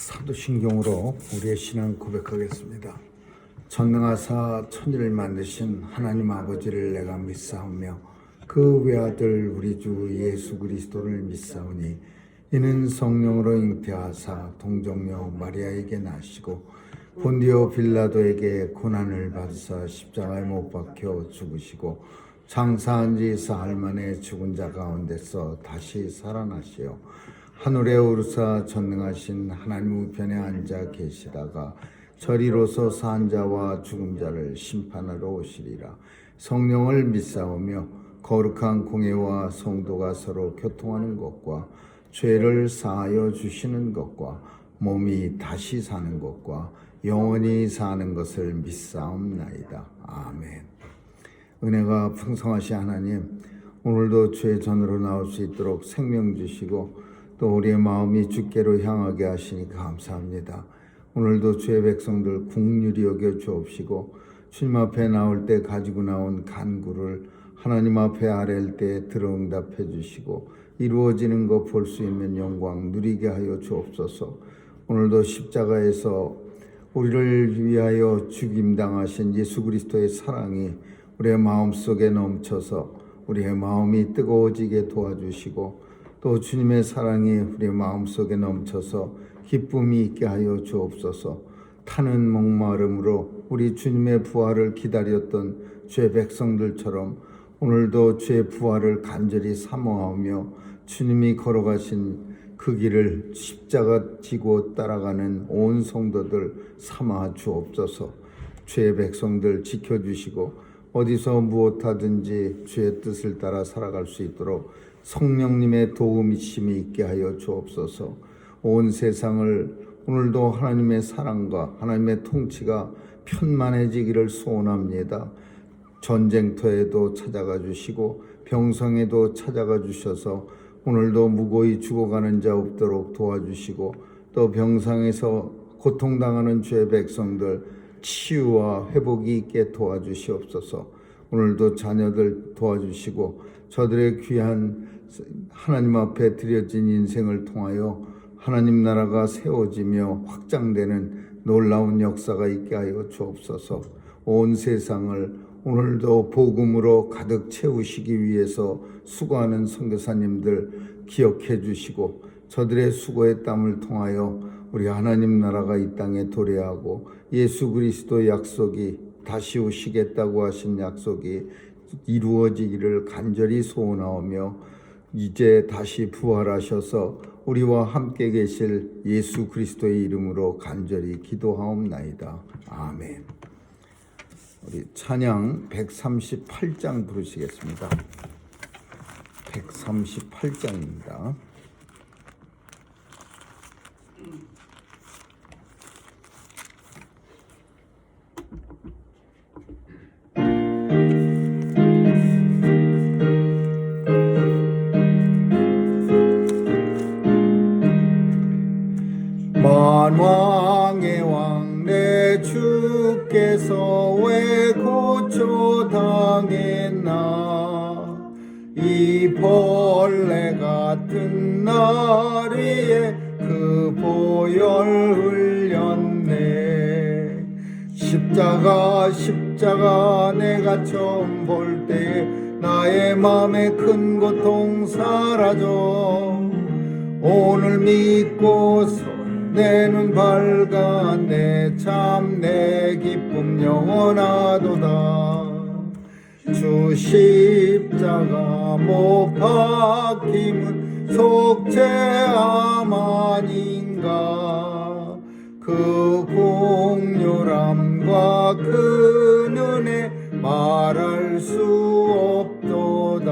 사도신경으로 우리의 신앙 고백하겠습니다. 전능하사 천지를 만드신 하나님 아버지를 내가 믿사오며 그 외아들 우리 주 예수 그리스도를 믿사오니 이는 성령으로 잉태하사 동정녀 마리아에게 나시고 본디오 빌라도에게 고난을 받으사 십자가에 못 박혀 죽으시고 장사한 지 사흘 만에 죽은 자 가운데서 다시 살아나시어 하늘에 오르사 전능하신 하나님 우편에 앉아 계시다가 저리로서 산 자와 죽은 자를 심판하러 오시리라. 성령을 믿사오며 거룩한 공예와 성도가 서로 교통하는 것과 죄를 사하여 주시는 것과 몸이 다시 사는 것과 영원히 사는 것을 믿사옵나이다. 아멘. 은혜가 풍성하신 하나님, 오늘도 주의 전으로 나올 수 있도록 생명 주시고 또 우리의 마음이 주께로 향하게 하시니 감사합니다. 오늘도 주의 백성들 긍휼히 여겨 주옵시고 주님 앞에 나올 때 가지고 나온 간구를 하나님 앞에 아랠 때 들어응답해 주시고 이루어지는 것 볼 수 있는 영광 누리게 하여 주옵소서. 오늘도 십자가에서 우리를 위하여 죽임당하신 예수 그리스도의 사랑이 우리의 마음속에 넘쳐서 우리의 마음이 뜨거워지게 도와주시고 또 주님의 사랑이 우리의 마음속에 넘쳐서 기쁨이 있게 하여 주옵소서. 타는 목마름으로 우리 주님의 부활을 기다렸던 주의 백성들처럼 오늘도 주의 부활을 간절히 사모하며 주님이 걸어가신 그 길을 십자가 지고 따라가는 온 성도들 삼아 주옵소서. 주의 백성들 지켜주시고 어디서 무엇하든지 주의 뜻을 따라 살아갈 수 있도록 성령님의 도우미심이 있게 하여 주옵소서. 온 세상을 오늘도 하나님의 사랑과 하나님의 통치가 편만해지기를 소원합니다. 전쟁터에도 찾아가 주시고 병성에도 찾아가 주셔서 오늘도 무고히 죽어가는 자 없도록 도와주시고 또 병상에서 고통당하는 주의 백성들 치유와 회복이 있게 도와주시옵소서. 오늘도 자녀들 도와주시고 저들의 귀한 하나님 앞에 드려진 인생을 통하여 하나님 나라가 세워지며 확장되는 놀라운 역사가 있게 하여 주옵소서. 온 세상을 오늘도 복음으로 가득 채우시기 위해서 수고하는 선교사님들 기억해 주시고 저들의 수고의 땀을 통하여 우리 하나님 나라가 이 땅에 도래하고 예수 그리스도의 약속이 다시 오시겠다고 하신 약속이 이루어지기를 간절히 소원하오며 이제 다시 부활하셔서 우리와 함께 계실 예수 그리스도의 이름으로 간절히 기도하옵나이다. 아멘. 우리 찬양 138장 부르시겠습니다. 138장입니다. 만왕의 왕 내 주께서 왜 고초당했나. 이 벌레 같은 날 위에 그 보혈 흘렸네. 십자가 내가 처음 볼 때 나의 맘에 큰 고통 사라져. 오늘 믿고서 내 눈 밝았네. 참 내 기쁨 영원하도다. 주 십자가 못 박힘은 속죄함 아닌가. 그 공률함과 그 은혜 말할 수 없도다.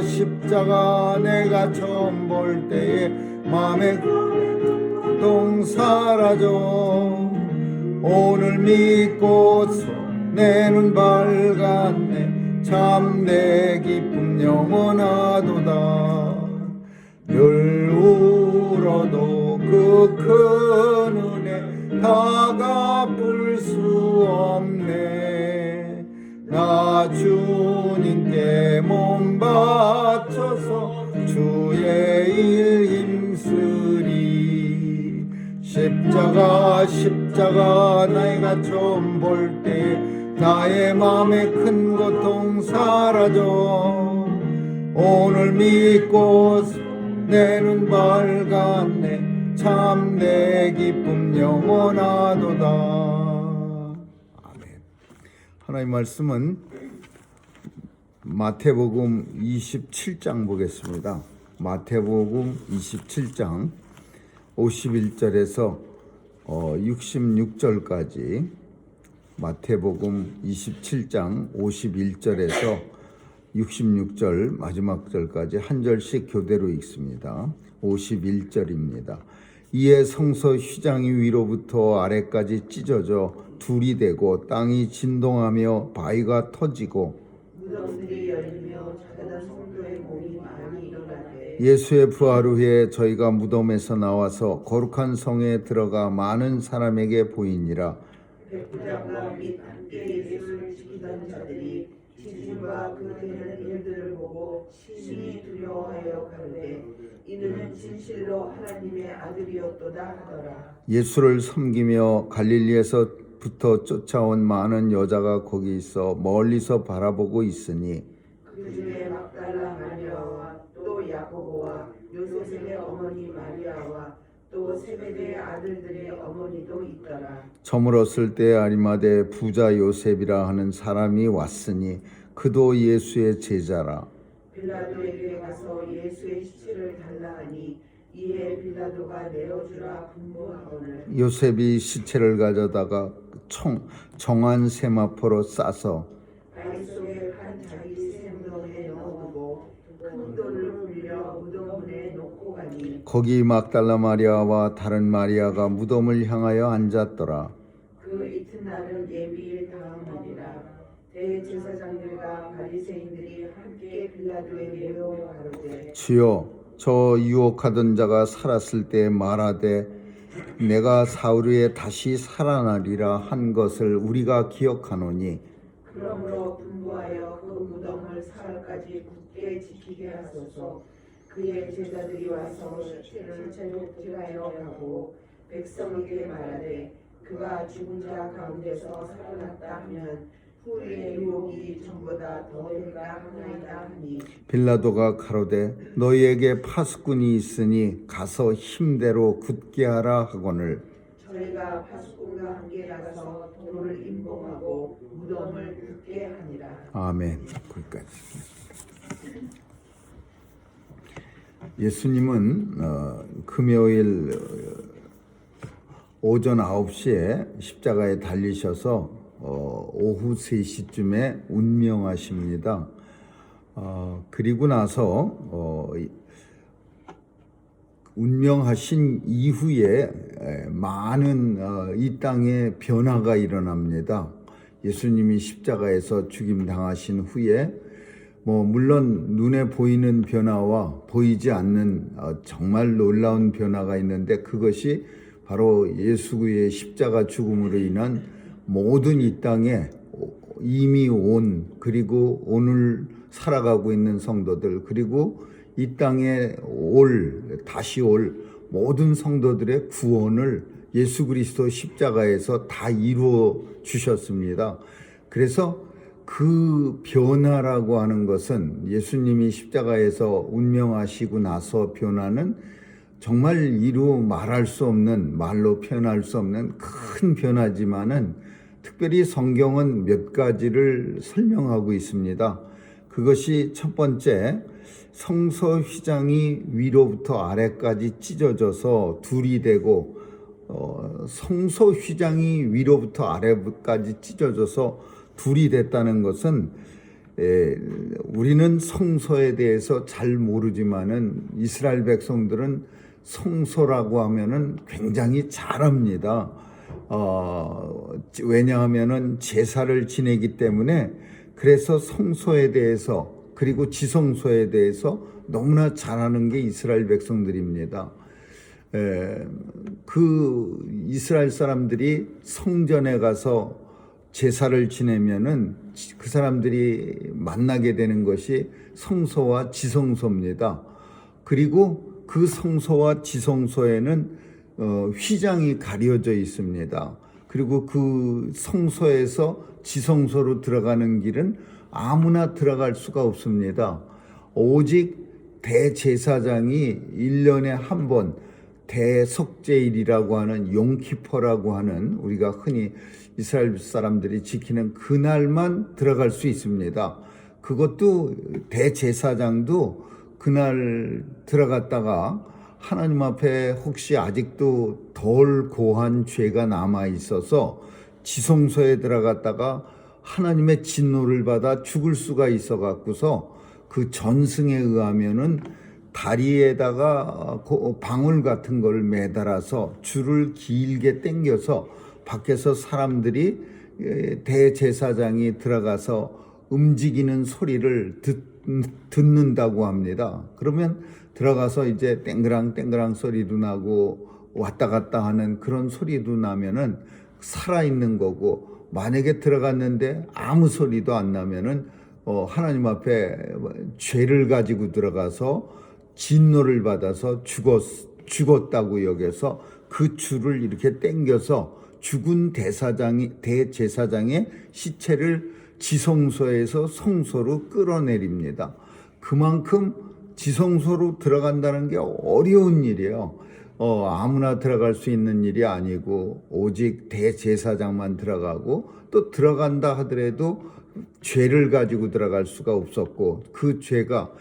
십자가 내가 처음 볼 때에 맘에 고통 사라져. 오늘 믿고서 내 눈 밝았네. 참 내 기쁨 영원하도다. 늘 울어도 그 큰 은혜 다 갚을 수 없네. 나 주님께 몸 바쳐서 주의 일 힘쓰 나 십자가 나이가 처음 볼 때 나의 마음에 큰 고통 사라져. 오늘 믿고 내 눈 밝았네. 참 내 기쁨 영원하도다. 아멘. 하나님 말씀은 마태복음 27장 보겠습니다. 마태복음 27장 51절에서 66절까지, 마태복음 27장 51절에서 66절 마지막 절까지 한 절씩 교대로 읽습니다. 51절입니다. 이에 성서 휘장이 위로부터 아래까지 찢어져 둘이 되고 땅이 진동하며 바위가 터지고 무덤들이 열리며 찾아난 성도의 몸이 많이 일어나되 예수의 부활 후에 저희가 무덤에서 나와서 거룩한 성에 들어가 많은 사람에게 보이니라. 백부장과 및 함께 예수를 지키던 자들이 지진과 그 되는 일들을 보고 심히 두려워하여 가로되 이는 진실로 하나님의 아들이었도다 하더라. 예수를 섬기며 갈릴리에서부터 쫓아온 많은 여자가 거기 있어 멀리서 바라보고 있으니 그 중에 막달라 마리아와 또 야고보와 요셉의 어머니 마리아와 또 세베대의 아들들의 어머니도 있더라. 저물었을 때 아리마대 부자 요셉이라 하는 사람이 왔으니 그도 예수의 제자라. 빌라도에게 가서 예수의 시체를 달라 하니 이에 빌라도가 내어주라 분부하거늘 요셉이 시체를 가져다가 정한 세마포로 싸서 바위 속에 간 자기 샘덩이에 넣어두고 큰 돌을 굴려 무덤문에 놓고 가니 거기 막달라 마리아와 다른 마리아가 무덤을 향하여 앉았더라. 그 이튿날은 예비일 다음 날이라. 대제사장들과 바리새인들이 함께 빌라도에게 묘 가로되 주여, 저 유혹하던 자가 살았을 때 말하되 내가 사흘 후에 다시 살아나리라 한 것을 우리가 기억하노니 그러므로 분부하여 그 무덤을 사흘까지 굳게 지키게 하소서. 그의 제자들이 와서 시체를 재목질하여 가고 백성에게 말하되 그가 죽은 자 가운데서 살아났다 하면 후에 유혹이 전보다 더할까 하나이다 하니 빌라도가 가로되 너희에게 파수꾼이 있으니 가서 힘대로 굳게 하라 하거늘 저희가 파수꾼과 함께 가서 돌을 임봉하고 무덤을 굳게 하니라. 아멘. 거기까지. 예수님은 금요일 오전 9시에 십자가에 달리셔서 오후 3시쯤에 운명하십니다. 그리고 나서 운명하신 이후에 많은 이 땅에 변화가 일어납니다. 예수님이 십자가에서 죽임 당하신 후에 물론 눈에 보이는 변화와 보이지 않는 정말 놀라운 변화가 있는데, 그것이 바로 예수의 십자가 죽음으로 인한 모든 이 땅에 이미 온, 그리고 오늘 살아가고 있는 성도들, 그리고 이 땅에 다시 올 모든 성도들의 구원을 예수 그리스도 십자가에서 다 이루어 주셨습니다. 그래서 그 변화라고 하는 것은 예수님이 십자가에서 운명하시고 나서 변화는 정말 이루 말할 수 없는, 말로 표현할 수 없는 큰 변화지만은 특별히 성경은 몇 가지를 설명하고 있습니다. 그것이 첫 번째, 성서 휘장이 위로부터 아래까지 찢어져서 둘이 되고, 성서 휘장이 위로부터 아래까지 찢어져서 둘이 됐다는 것은 우리는 성서에 대해서 잘 모르지만은 이스라엘 백성들은 성서라고 하면은 굉장히 잘합니다. 왜냐하면은 제사를 지내기 때문에, 그래서 성소에 대해서 그리고 지성소에 대해서 너무나 잘하는 게 이스라엘 백성들입니다. 그 이스라엘 사람들이 성전에 가서 제사를 지내면은 그 사람들이 만나게 되는 것이 성소와 지성소입니다. 그리고 그 성소와 지성소에는 휘장이 가려져 있습니다. 그리고 그 성소에서 지성소로 들어가는 길은 아무나 들어갈 수가 없습니다. 오직 대제사장이 1년에 한 번 대속죄일이라고 하는 용키퍼라고 하는 우리가 흔히 이스라엘 사람들이 지키는 그날만 들어갈 수 있습니다. 그것도 대제사장도 그날 들어갔다가 하나님 앞에 혹시 아직도 덜 고한 죄가 남아 있어서 지성소에 들어갔다가 하나님의 진노를 받아 죽을 수가 있어 갖고서 그 전승에 의하면은 다리에다가 방울 같은 걸 매달아서 줄을 길게 당겨서 밖에서 사람들이 대제사장이 들어가서 움직이는 소리를 듣는다고 합니다. 그러면 들어가서 이제 땡그랑 소리도 나고 왔다 갔다 하는 그런 소리도 나면은 살아있는 거고, 만약에 들어갔는데 아무 소리도 안 나면은 하나님 앞에 죄를 가지고 들어가서 진노를 받아서 죽었다고 여겨서 그 줄을 이렇게 당겨서 죽은 대제사장의 시체를 지성소에서 성소로 끌어내립니다. 그만큼 지성소로 들어간다는 게 어려운 일이에요. 아무나 들어갈 수 있는 일이 아니고 오직 대제사장만 들어가고, 또 들어간다 하더라도 죄를 가지고 들어갈 수가 없었고, 그 죄가,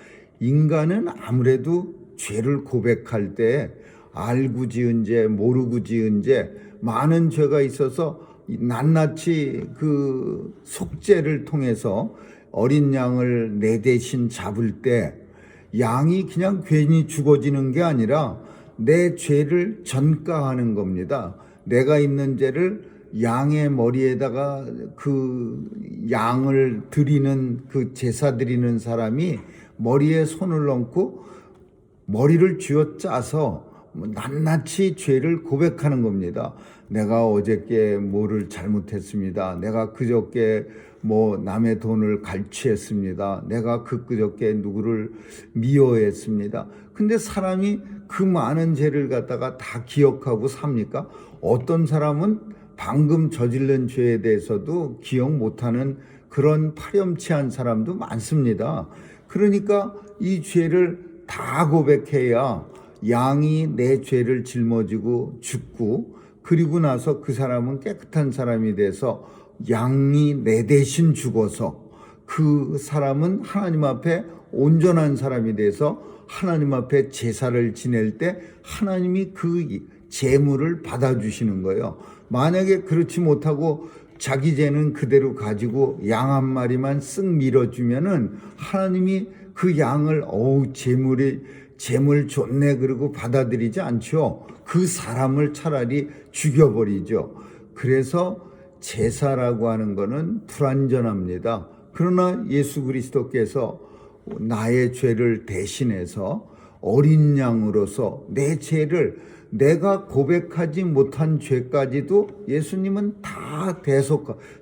인간은 아무래도 죄를 고백할 때 알고 지은 죄, 모르고 지은 죄, 많은 죄가 있어서 낱낱이 그 속죄를 통해서 어린 양을 내 대신 잡을 때 양이 그냥 괜히 죽어지는 게 아니라 내 죄를 전가하는 겁니다. 내가 있는 죄를 양의 머리에다가 그 양을 드리는, 그 제사 드리는 사람이 머리에 손을 얹고 머리를 쥐어짜서 낱낱이 죄를 고백하는 겁니다. 내가 어저께 뭐를 잘못했습니다. 내가 그저께 남의 돈을 갈취했습니다. 내가 그저께 누구를 미워했습니다. 근데 사람이 그 많은 죄를 갖다가 다 기억하고 삽니까? 어떤 사람은 방금 저지른 죄에 대해서도 기억 못하는 그런 파렴치한 사람도 많습니다. 그러니까 이 죄를 다 고백해야 양이 내 죄를 짊어지고 죽고, 그리고 나서 그 사람은 깨끗한 사람이 돼서 양이 내 대신 죽어서 그 사람은 하나님 앞에 온전한 사람이 돼서 하나님 앞에 제사를 지낼 때 하나님이 그 제물을 받아주시는 거예요. 만약에 그렇지 못하고 자기 죄는 그대로 가지고 양 한 마리만 쓱 밀어주면은 하나님이 그 양을 제물 좋네 그러고 받아들이지 않죠. 그 사람을 차라리 죽여버리죠. 그래서 제사라고 하는 것은 불완전합니다. 그러나 예수 그리스도께서 나의 죄를 대신해서 어린 양으로서 내 죄를, 내가 고백하지 못한 죄까지도 예수님은 다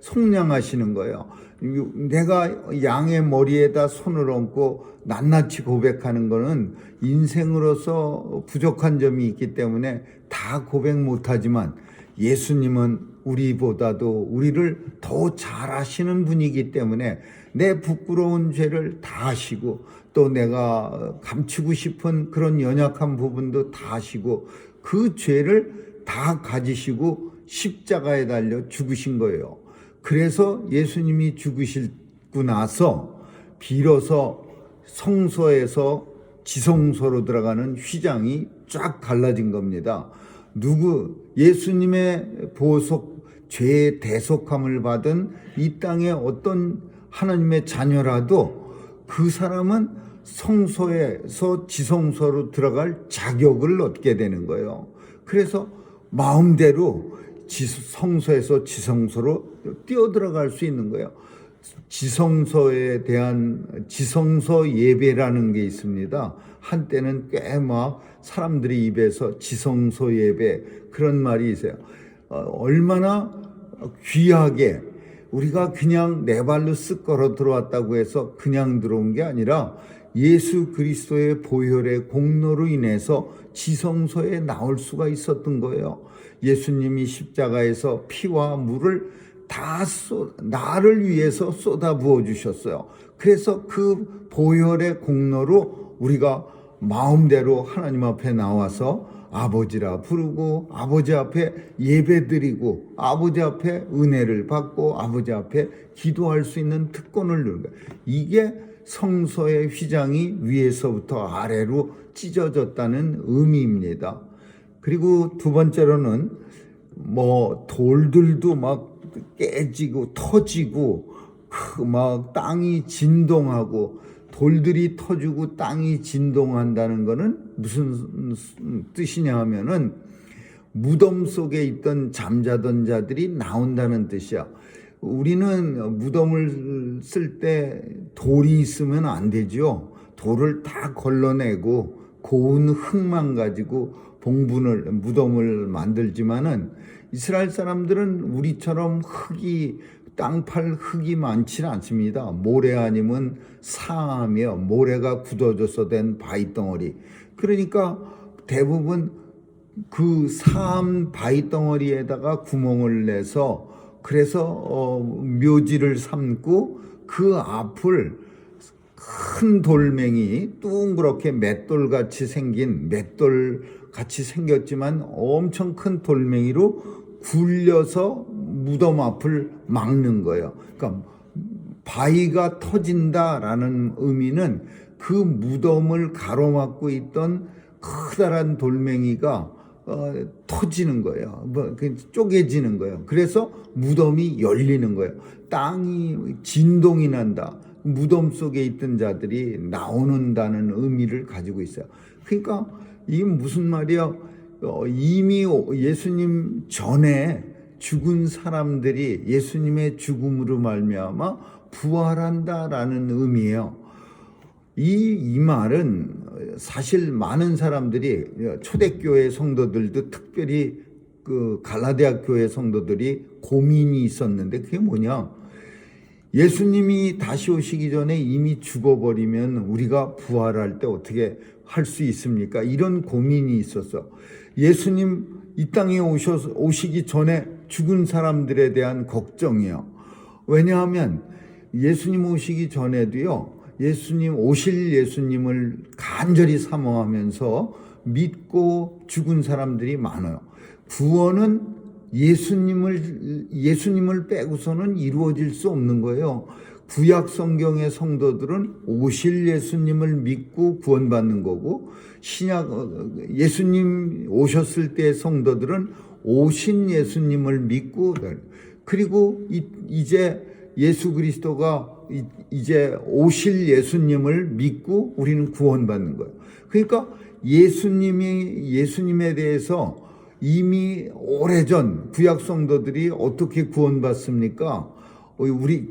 속량하시는 거예요. 내가 양의 머리에다 손을 얹고 낱낱이 고백하는 거는 인생으로서 부족한 점이 있기 때문에 다 고백 못하지만, 예수님은 우리보다도 우리를 더 잘 아시는 분이기 때문에 내 부끄러운 죄를 다 아시고, 또 내가 감추고 싶은 그런 연약한 부분도 다 아시고, 그 죄를 다 가지시고 십자가에 달려 죽으신 거예요. 그래서 예수님이 죽으시고 나서 비로소 성소에서 지성소로 들어가는 휘장이 쫙 갈라진 겁니다. 예수님의 죄의 대속함을 받은 이 땅의 어떤 하나님의 자녀라도 그 사람은 성소에서 지성소로 들어갈 자격을 얻게 되는 거예요. 그래서 마음대로 성소에서 지성소로 뛰어들어갈 수 있는 거예요. 지성소에 대한 지성소 예배라는 게 있습니다. 한때는 꽤 사람들이 입에서 지성소 예배 그런 말이 있어요. 얼마나 귀하게, 우리가 그냥 내 발로 쓱 걸어 들어왔다고 해서 그냥 들어온 게 아니라 예수 그리스도의 보혈의 공로로 인해서 지성소에 나올 수가 있었던 거예요. 예수님이 십자가에서 피와 물을 다 나를 위해서 쏟아 부어 주셨어요. 그래서 그 보혈의 공로로 우리가 마음대로 하나님 앞에 나와서 아버지라 부르고 아버지 앞에 예배드리고 아버지 앞에 은혜를 받고 아버지 앞에 기도할 수 있는 특권을 누리는 거예요. 이게 성소의 휘장이 위에서부터 아래로 찢어졌다는 의미입니다. 그리고 두 번째로는 돌들도 막 깨지고 터지고 막 땅이 진동하고 돌들이 터지고 땅이 진동한다는 것은 무슨 뜻이냐 하면은 무덤 속에 있던 잠자던 자들이 나온다는 뜻이야. 우리는 무덤을 쓸 때 돌이 있으면 안 되죠. 돌을 다 걸러내고 고운 흙만 가지고 무덤을 만들지만은 이스라엘 사람들은 우리처럼 땅팔 흙이 많지 않습니다. 모래 아니면 사암이요. 모래가 굳어져서 된 바위덩어리. 그러니까 대부분 그 사암 바위덩어리에다가 구멍을 내서 그래서 묘지를 삼고 그 앞을 큰 돌멩이 둥그렇게 맷돌같이 생겼지만 엄청 큰 돌멩이로 굴려서 무덤 앞을 막는 거예요. 그러니까 바위가 터진다라는 의미는 그 무덤을 가로막고 있던 커다란 돌멩이가 터지는 거예요. 쪼개지는 거예요. 그래서 무덤이 열리는 거예요. 땅이 진동이 난다. 무덤 속에 있던 자들이 나오는다는 의미를 가지고 있어요. 그러니까 이게 무슨 말이야? 이미 예수님 전에 죽은 사람들이 예수님의 죽음으로 말미암아 부활한다라는 의미예요. 이 말은 사실 많은 사람들이 초대교회 성도들도 특별히 그 갈라디아 교회 성도들이 고민이 있었는데 그게 뭐냐? 예수님이 다시 오시기 전에 이미 죽어버리면 우리가 부활할 때 어떻게 할 수 있습니까? 이런 고민이 있었어. 예수님 이 땅에 오시기 전에 죽은 사람들에 대한 걱정이요. 왜냐하면 예수님 오시기 전에도요, 오실 예수님을 간절히 사모하면서 믿고 죽은 사람들이 많아요. 구원은 예수님을 빼고서는 이루어질 수 없는 거예요. 구약 성경의 성도들은 오실 예수님을 믿고 구원받는 거고, 예수님 오셨을 때의 성도들은 오신 예수님을 믿고, 그리고 이제 예수 그리스도가 이제 오실 예수님을 믿고 우리는 구원받는 거예요. 그러니까 예수님에 대해서 이미 오래전 구약 성도들이 어떻게 구원받습니까?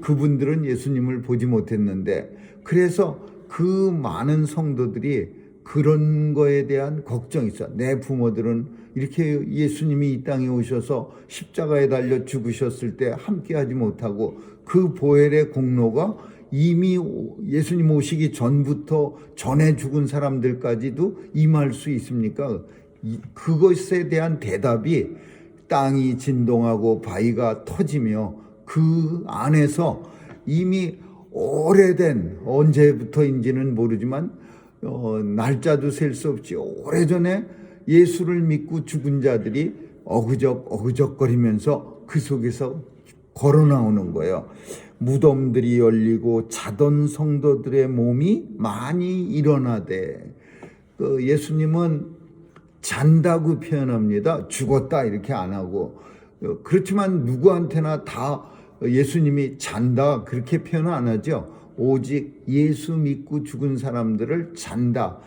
그분들은 예수님을 보지 못했는데, 그래서 그 많은 성도들이 그런 거에 대한 걱정이 있어요. 내 부모들은 이렇게 예수님이 이 땅에 오셔서 십자가에 달려 죽으셨을 때 함께하지 못하고 그 보혈의 공로가 이미 예수님 오시기 전에 죽은 사람들까지도 임할 수 있습니까? 그것에 대한 대답이 땅이 진동하고 바위가 터지며 그 안에서 이미 오래된, 언제부터인지는 모르지만 날짜도 셀 수 없이 오래전에 예수를 믿고 죽은 자들이 어그적거리면서 그 속에서 걸어 나오는 거예요. 무덤들이 열리고 자던 성도들의 몸이 많이 일어나되, 예수님은 잔다고 표현합니다. 죽었다 이렇게 안 하고. 그렇지만 누구한테나 다 예수님이 잔다 그렇게 표현 안 하죠. 오직 예수 믿고 죽은 사람들을 잔다.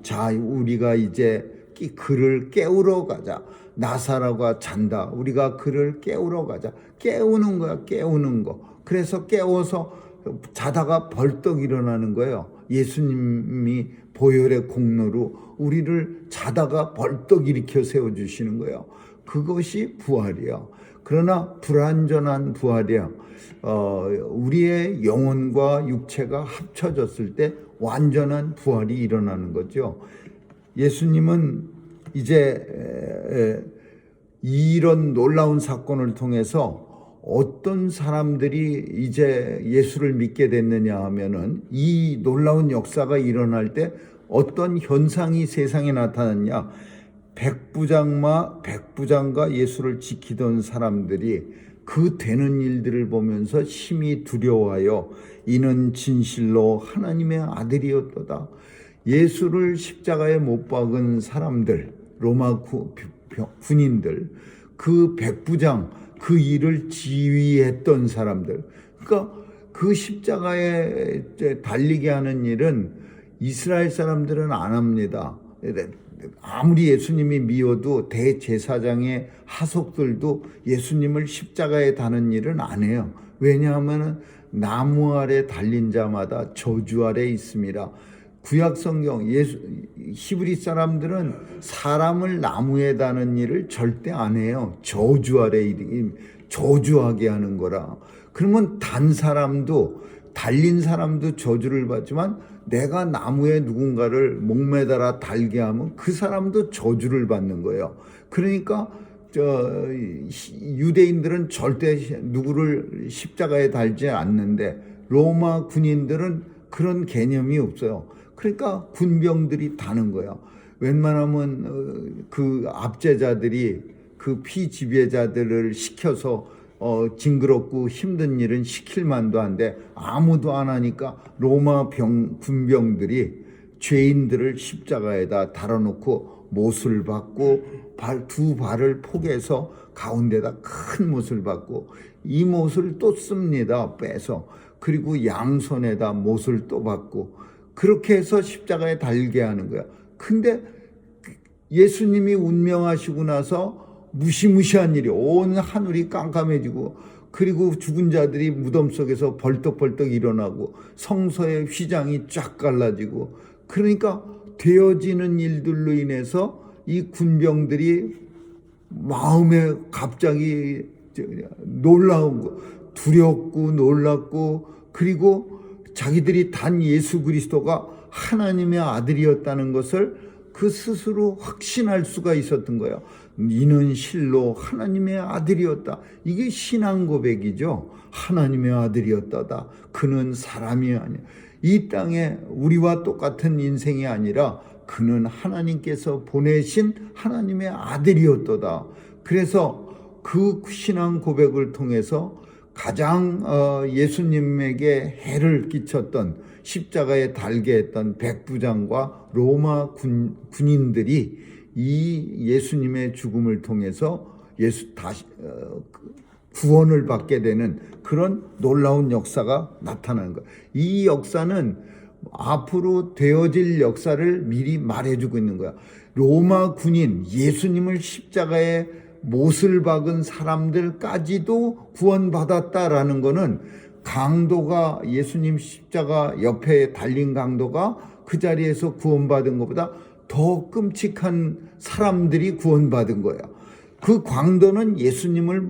자, 우리가 이제 그를 깨우러 가자. 나사로가 잔다. 우리가 그를 깨우러 가자. 깨우는 거야, 깨우는 거. 그래서 깨워서 자다가 벌떡 일어나는 거예요. 예수님이 보혈의 공로로 우리를 자다가 벌떡 일으켜 세워주시는 거예요. 그것이 부활이야. 그러나 불완전한 부활이야. 우리의 영혼과 육체가 합쳐졌을 때 완전한 부활이 일어나는 거죠. 예수님은 이제 이런 놀라운 사건을 통해서 어떤 사람들이 이제 예수를 믿게 됐느냐 하면은, 이 놀라운 역사가 일어날 때 어떤 현상이 세상에 나타났냐. 백부장과 예수를 지키던 사람들이 그 되는 일들을 보면서 심히 두려워하여 이는 진실로 하나님의 아들이었도다. 예수를 십자가에 못 박은 사람들, 로마 군인들, 그 백부장, 그 일을 지휘했던 사람들, 그러니까 그 십자가에 달리게 하는 일은 이스라엘 사람들은 안 합니다. 아무리 예수님이 미워도 대제사장의 하속들도 예수님을 십자가에 다는 일은 안 해요. 왜냐하면 나무 아래 달린 자마다 저주 아래 있습니다. 구약 성경 히브리 사람들은 사람을 나무에 다는 일을 절대 안 해요. 저주 아래 저주하게 하는 거라. 그러면 달린 사람도 저주를 받지만 내가 나무에 누군가를 목매달아 달게 하면 그 사람도 저주를 받는 거예요. 그러니까 유대인들은 절대 누구를 십자가에 달지 않는데 로마 군인들은 그런 개념이 없어요. 그러니까 군병들이 다는 거야. 웬만하면 그 압제자들이 그 피지배자들을 시켜서 징그럽고 힘든 일은 시킬 만도 한데 아무도 안 하니까 로마 군병들이 죄인들을 십자가에다 달아놓고 못을 박고 두 발을 포개서 가운데다 큰 못을 박고 이 못을 또 씁니다. 빼서. 그리고 양손에다 못을 또 박고 그렇게 해서 십자가에 달게 하는 거야. 근데 예수님이 운명하시고 나서 무시무시한 일이, 온 하늘이 깜깜해지고, 그리고 죽은 자들이 무덤 속에서 벌떡벌떡 일어나고 성서의 휘장이 쫙 갈라지고, 그러니까 되어지는 일들로 인해서 이 군병들이 마음에 갑자기 놀라운 거, 두렵고 놀랍고, 그리고 자기들이 단 예수 그리스도가 하나님의 아들이었다는 것을 그 스스로 확신할 수가 있었던 거예요. 이는 실로 하나님의 아들이었다. 이게 신앙 고백이죠. 하나님의 아들이었다다. 그는 사람이 아니야. 이 땅에 우리와 똑같은 인생이 아니라 그는 하나님께서 보내신 하나님의 아들이었도다. 그래서 그 신앙 고백을 통해서 가장 예수님에게 해를 끼쳤던, 십자가에 달게 했던 백부장과 로마 군인들이 이 예수님의 죽음을 통해서 다시 구원을 받게 되는 그런 놀라운 역사가 나타나는 거예요. 이 역사는 앞으로 되어질 역사를 미리 말해주고 있는 거야. 로마 군인, 예수님을 십자가에 못을 박은 사람들까지도 구원받았다라는 거는, 강도가 예수님 십자가 옆에 달린 강도가 그 자리에서 구원받은 것보다 더 끔찍한 사람들이 구원받은 거야. 그 강도는 예수님을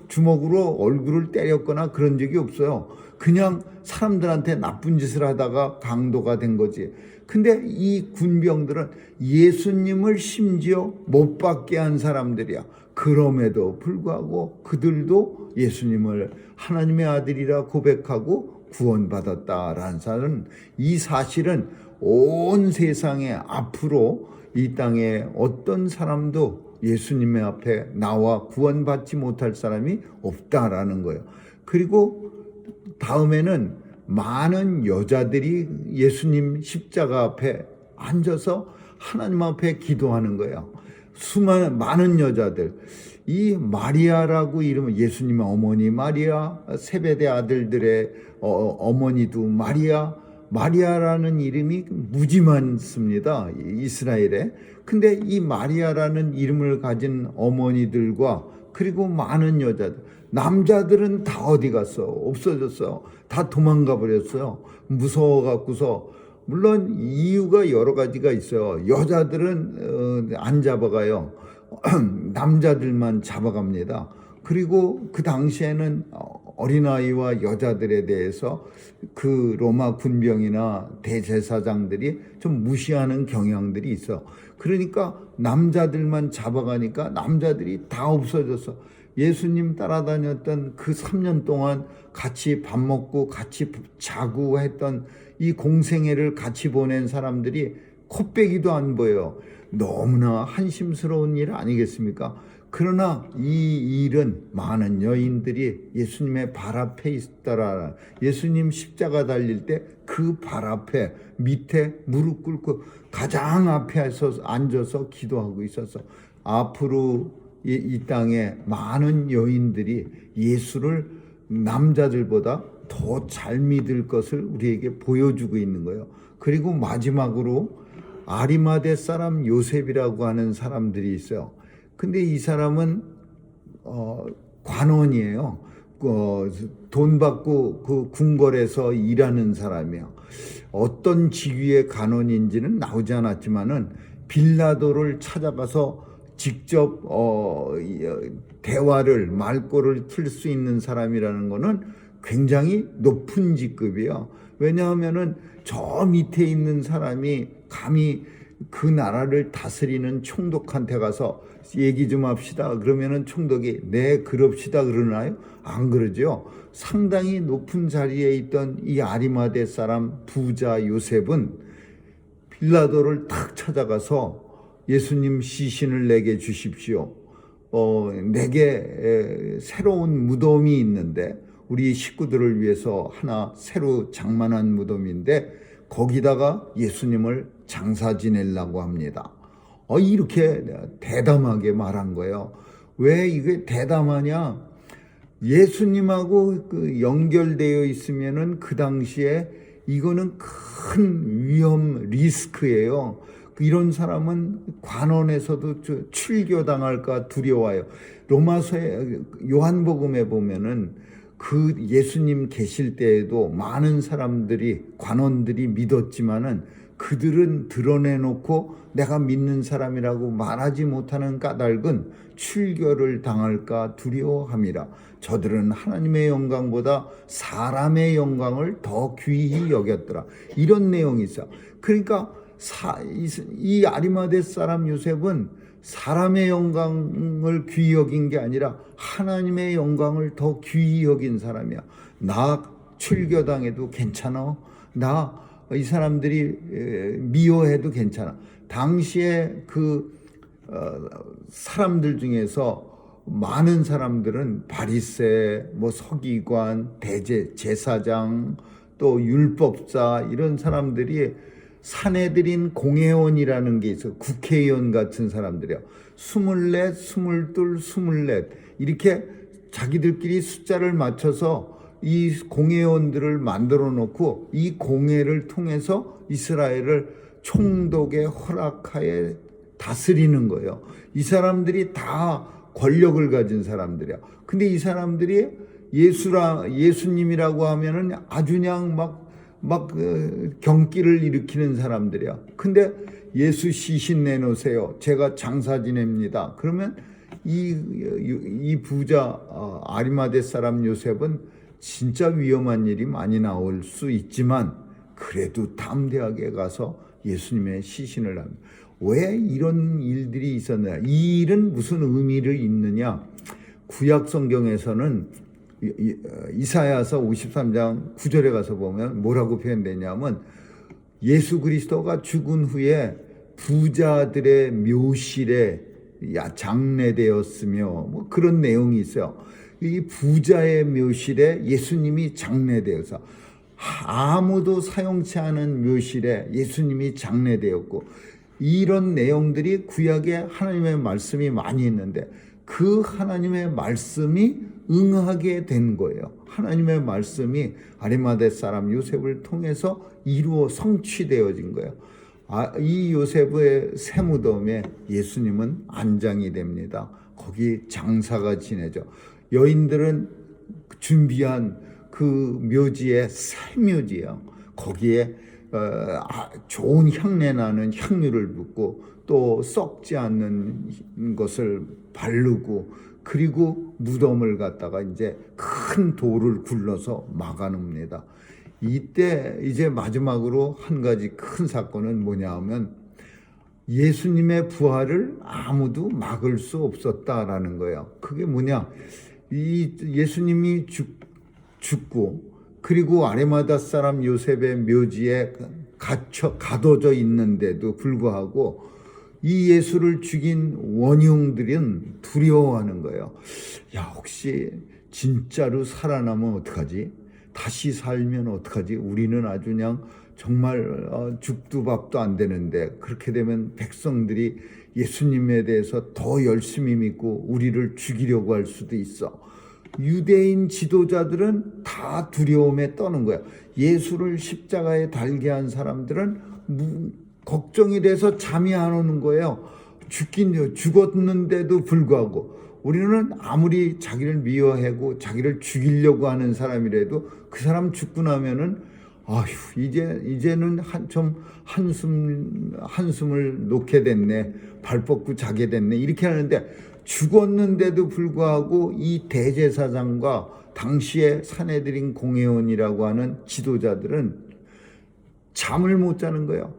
주먹으로 얼굴을 때렸거나 그런 적이 없어요. 그냥 사람들한테 나쁜 짓을 하다가 강도가 된 거지. 근데 이 군병들은 예수님을 심지어 못 박게 한 사람들이야. 그럼에도 불구하고 그들도 예수님을 하나님의 아들이라 고백하고 구원받았다라는 이 사실은 온 세상에 앞으로 이 땅에 어떤 사람도 예수님의 앞에 나와 구원받지 못할 사람이 없다라는 거예요. 그리고 다음에는 많은 여자들이 예수님 십자가 앞에 앉아서 하나님 앞에 기도하는 거예요. 많은 여자들, 이 마리아라고 이름은, 예수님의 어머니 마리아, 세베대 아들들의 어머니도 마리아라는 이름이 무지 많습니다, 이스라엘에. 근데 이 마리아라는 이름을 가진 어머니들과 그리고 많은 여자들, 남자들은 다 어디 갔어? 없어졌어. 다 도망가 버렸어요. 무서워갖고서. 물론 이유가 여러 가지가 있어요. 여자들은 안 잡아가요. 남자들만 잡아갑니다. 그리고 그 당시에는 어린아이와 여자들에 대해서 그 로마 군병이나 대제사장들이 좀 무시하는 경향들이 있어. 그러니까 남자들만 잡아가니까 남자들이 다 없어졌어. 예수님 따라다녔던 그 3년 동안 같이 밥 먹고 같이 자고 했던 이 공생애를 같이 보낸 사람들이 코빼기도 안 보여요. 너무나 한심스러운 일 아니겠습니까? 그러나 이 일은 많은 여인들이 예수님의 발 앞에 있더라. 예수님 십자가 달릴 때 그 발 앞에 밑에 무릎 꿇고 가장 앞에 앉아서 기도하고 있었어. 앞으로 이 땅에 많은 여인들이 예수를 남자들보다 더 잘 믿을 것을 우리에게 보여주고 있는 거예요. 그리고 마지막으로 아리마대 사람 요셉이라고 하는 사람들이 있어요. 근데 이 사람은 관원이에요. 돈 받고 그 궁궐에서 일하는 사람이에요. 어떤 직위의 관원인지는 나오지 않았지만은 빌라도를 찾아가서 직접 대화를 말꼬를 틀 수 있는 사람이라는 거는 굉장히 높은 직급이에요. 왜냐하면은 저 밑에 있는 사람이 감히 그 나라를 다스리는 총독한테 가서 얘기 좀 합시다. 그러면은 총독이 네 그럽시다 그러나요? 안 그러죠. 상당히 높은 자리에 있던 이 아리마대 사람 부자 요셉은 빌라도를 탁 찾아가서 예수님 시신을 내게 주십시오. 내게 새로운 무덤이 있는데 우리 식구들을 위해서 하나 새로 장만한 무덤인데 거기다가 예수님을 장사 지내려고 합니다. 이렇게 대담하게 말한 거예요. 왜 이게 대담하냐? 예수님하고 그 연결되어 있으면은 그 당시에 이거는 큰 위험 리스크예요. 이런 사람은 관원에서도 출교당할까 두려워요. 로마서의 요한복음에 보면은 그 예수님 계실 때에도 많은 사람들이 관원들이 믿었지만은 그들은 드러내놓고 내가 믿는 사람이라고 말하지 못하는 까닭은 출교를 당할까 두려워함이라. 저들은 하나님의 영광보다 사람의 영광을 더 귀히 여겼더라. 이런 내용이 있어. 그러니까 이 아리마대 사람 요셉은 사람의 영광을 귀히 여긴 게 아니라 하나님의 영광을 더 귀히 여긴 사람이야. 나 출교당해도 괜찮아. 나 이 사람들이 미워해도 괜찮아. 당시에 그 사람들 중에서 많은 사람들은 바리새, 서기관, 제사장, 또 율법사 이런 사람들이 사내들인 공회원이라는 게 있어. 국회의원 같은 사람들이야. 24, 22, 24 이렇게 자기들끼리 숫자를 맞춰서 이 공회원들을 만들어 놓고 이 공회를 통해서 이스라엘을 총독의 허락하에 다스리는 거예요. 이 사람들이 다 권력을 가진 사람들이야. 근데 이 사람들이 예수님이라고 하면은 아주 그냥 막 경기를 일으키는 사람들이야. 근데 예수 시신 내놓으세요. 제가 장사 지냅니다. 그러면 이 부자 아리마대 사람 요셉은 진짜 위험한 일이 많이 나올 수 있지만 그래도 담대하게 가서 예수님의 시신을 합니다. 왜 이런 일들이 있었느냐? 이 일은 무슨 의미를 있느냐? 구약 성경에서는 이사야서 53장 9절에 가서 보면 뭐라고 표현되냐면 예수 그리스도가 죽은 후에 부자들의 묘실에 장례되었으며 그런 내용이 있어요. 이 부자의 묘실에 예수님이 장례되어서 아무도 사용치 않은 묘실에 예수님이 장례되었고 이런 내용들이 구약에 하나님의 말씀이 많이 있는데 그 하나님의 말씀이 응하게 된 거예요. 하나님의 말씀이 아리마대 사람 요셉을 통해서 이루어 성취되어진 거예요. 이 요셉의 새 무덤에 예수님은 안장이 됩니다. 거기 장사가 지내죠. 여인들은 준비한 그 묘지에 살묘지예요. 거기에 좋은 향내 나는 향유를 붓고 또 썩지 않는 것을 바르고 그리고 무덤을 갖다가 이제 큰 큰 돌을 굴러서 막아놓습니다. 이때 이제 마지막으로 한 가지 큰 사건은 뭐냐 하면 예수님의 부활을 아무도 막을 수 없었다라는 거예요. 그게 뭐냐? 이 예수님이 죽고 그리고 아리마다 사람 요셉의 묘지에 가둬져 있는데도 불구하고 이 예수를 죽인 원흉들은 두려워하는 거예요. 야, 혹시 진짜로 살아나면 어떡하지? 다시 살면 어떡하지? 우리는 아주 그냥 정말 죽도 밥도 안 되는데 그렇게 되면 백성들이 예수님에 대해서 더 열심히 믿고 우리를 죽이려고 할 수도 있어. 유대인 지도자들은 다 두려움에 떠는 거야. 예수를 십자가에 달게 한 사람들은 걱정이 돼서 잠이 안 오는 거예요. 죽었는데도 불구하고 우리는 아무리 자기를 미워하고 자기를 죽이려고 하는 사람이라도 그 사람 죽고 나면은 아휴, 이제는 좀 한숨을 놓게 됐네. 발 뻗고 자게 됐네. 이렇게 하는데 죽었는데도 불구하고 이 대제사장과 당시에 산헤드린 공회원이라고 하는 지도자들은 잠을 못 자는 거예요.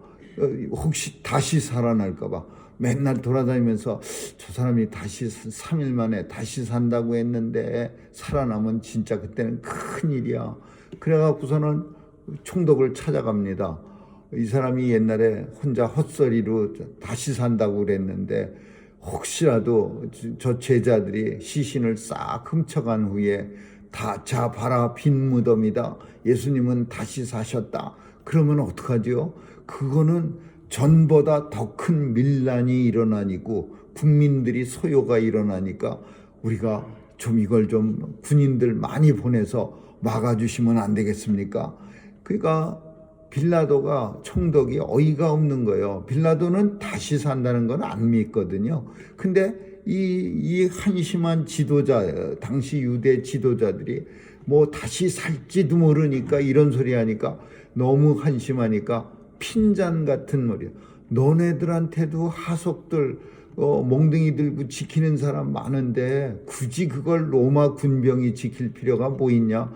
혹시 다시 살아날까 봐. 맨날 돌아다니면서 저 사람이 다시 3일 만에 다시 산다고 했는데 살아나면 진짜 그때는 큰일이야. 그래갖고서는 총독을 찾아갑니다. 이 사람이 옛날에 혼자 헛소리로 다시 산다고 그랬는데 혹시라도 저 제자들이 시신을 싹 훔쳐간 후에 자 봐라, 빈 무덤이다. 예수님은 다시 사셨다. 그러면 어떡하지요? 그거는 전보다 더 큰 밀란이 일어나니고 국민들이 소요가 일어나니까 우리가 좀 이걸 좀 군인들 많이 보내서 막아주시면 안 되겠습니까? 그러니까 빌라도가 총독이 어이가 없는 거예요. 빌라도는 다시 산다는 건 안 믿거든요. 근데 이 한심한 지도자, 당시 유대 지도자들이 뭐 다시 살지도 모르니까 이런 소리 하니까 너무 한심하니까 핀잔 같은 말이야. 너네들한테도 하속들 몽둥이 들고 지키는 사람 많은데 굳이 그걸 로마 군병이 지킬 필요가 뭐 있냐?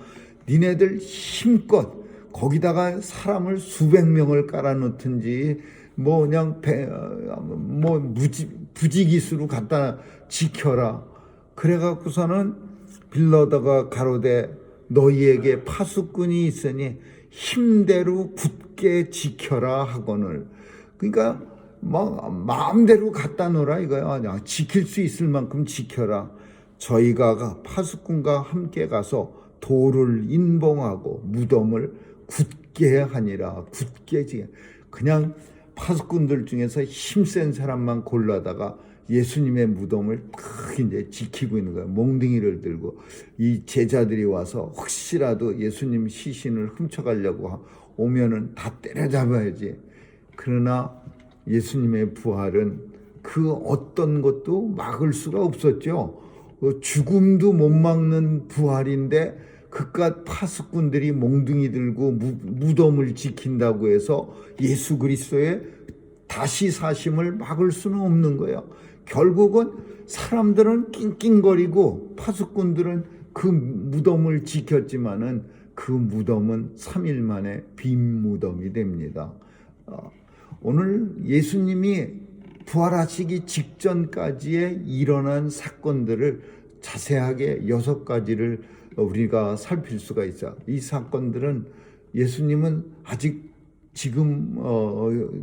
니네들 힘껏 거기다가 사람을 수백 명을 깔아놓든지 뭐 그냥 부지기수로 갖다 지켜라. 그래갖고서는 빌라도가 가로되 너희에게 파수꾼이 있으니 힘대로 굳게 지켜라 하거늘. 그러니까 마음대로 갖다 놓으라 이거야. 지킬 수 있을 만큼 지켜라. 저희가 파수꾼과 함께 가서 돌을 인봉하고 무덤을 굳게 하니라. 굳게 지켜. 그냥 파수꾼들 중에서 힘센 사람만 골라다가 예수님의 무덤을 이제 지키고 있는 거예요. 몽둥이를 들고 이 제자들이 와서 혹시라도 예수님 시신을 훔쳐가려고 오면은 다 때려잡아야지. 그러나 예수님의 부활은 그 어떤 것도 막을 수가 없었죠. 죽음도 못 막는 부활인데 그깟 파수꾼들이 몽둥이 들고 무덤을 지킨다고 해서 예수 그리스도의 다시 사심을 막을 수는 없는 거예요. 결국은 사람들은 낑낑거리고 파수꾼들은 그 무덤을 지켰지만은 그 무덤은 3일 만에 빈 무덤이 됩니다. 오늘 예수님이 부활하시기 직전까지의 일어난 사건들을 자세하게 6가지를 우리가 살필 수가 있어요. 이 사건들은 예수님은 아직 지금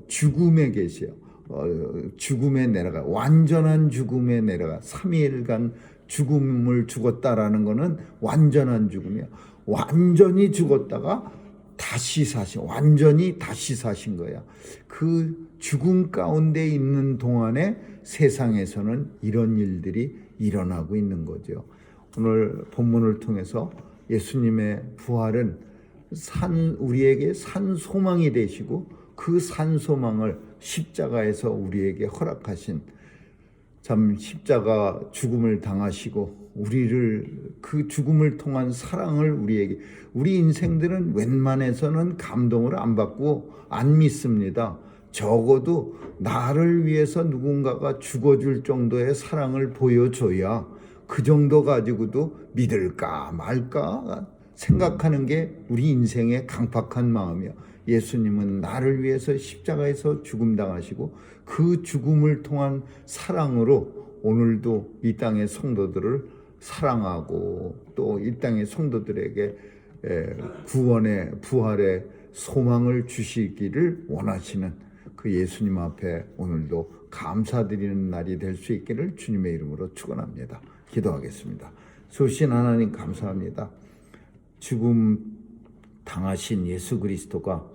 죽음에 계세요. 죽음에 내려가, 완전한 죽음에 내려가 3일간 죽음을 죽었다라는 것은 완전한 죽음이에요. 완전히 죽었다가 다시 사신, 완전히 다시 사신 거야. 그 죽음 가운데 있는 동안에 세상에서는 이런 일들이 일어나고 있는 거죠. 오늘 본문을 통해서 예수님의 부활은 우리에게 산 소망이 되시고 그 산 소망을 십자가에서 우리에게 허락하신, 참 십자가 죽음을 당하시고 우리를 그 죽음을 통한 사랑을 우리에게, 우리 인생들은 웬만해서는 감동을 안 받고 안 믿습니다. 적어도 나를 위해서 누군가가 죽어줄 정도의 사랑을 보여줘야 그 정도 가지고도 믿을까 말까 생각하는 게 우리 인생의 강팍한 마음이야. 예수님은 나를 위해서 십자가에서 죽음당하시고 그 죽음을 통한 사랑으로 오늘도 이 땅의 성도들을 사랑하고 또 이 땅의 성도들에게 구원의 부활의 소망을 주시기를 원하시는 그 예수님 앞에 오늘도 감사드리는 날이 될 수 있기를 주님의 이름으로 축원합니다. 기도하겠습니다. 소신 하나님 감사합니다. 죽음 당하신 예수 그리스도가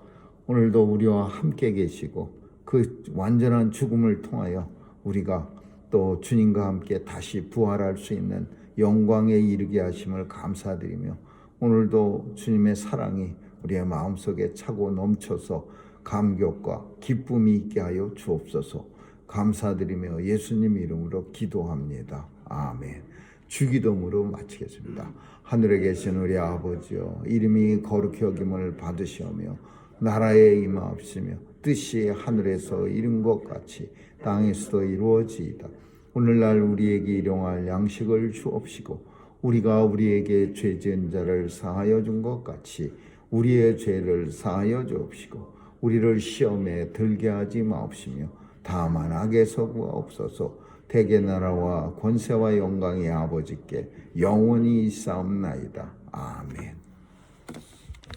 오늘도 우리와 함께 계시고 그 완전한 죽음을 통하여 우리가 또 주님과 함께 다시 부활할 수 있는 영광에 이르게 하심을 감사드리며 오늘도 주님의 사랑이 우리의 마음속에 차고 넘쳐서 감격과 기쁨이 있게 하여 주옵소서. 감사드리며 예수님 이름으로 기도합니다. 아멘. 주기도문으로 마치겠습니다. 하늘에 계신 우리 아버지여, 이름이 거룩히 여김을 받으시오며 나라에 임하옵시며 뜻이 하늘에서 이룬 것 같이 땅에서도 이루어지이다. 오늘날 우리에게 일용할 양식을 주옵시고 우리가 우리에게 죄 지은 자를 사하여 준 것 같이 우리의 죄를 사하여 주옵시고 우리를 시험에 들게 하지 마옵시며 다만 악에서 구하옵소서. 대개 나라와 권세와 영광이 아버지께 영원히 있사옵나이다. 아멘.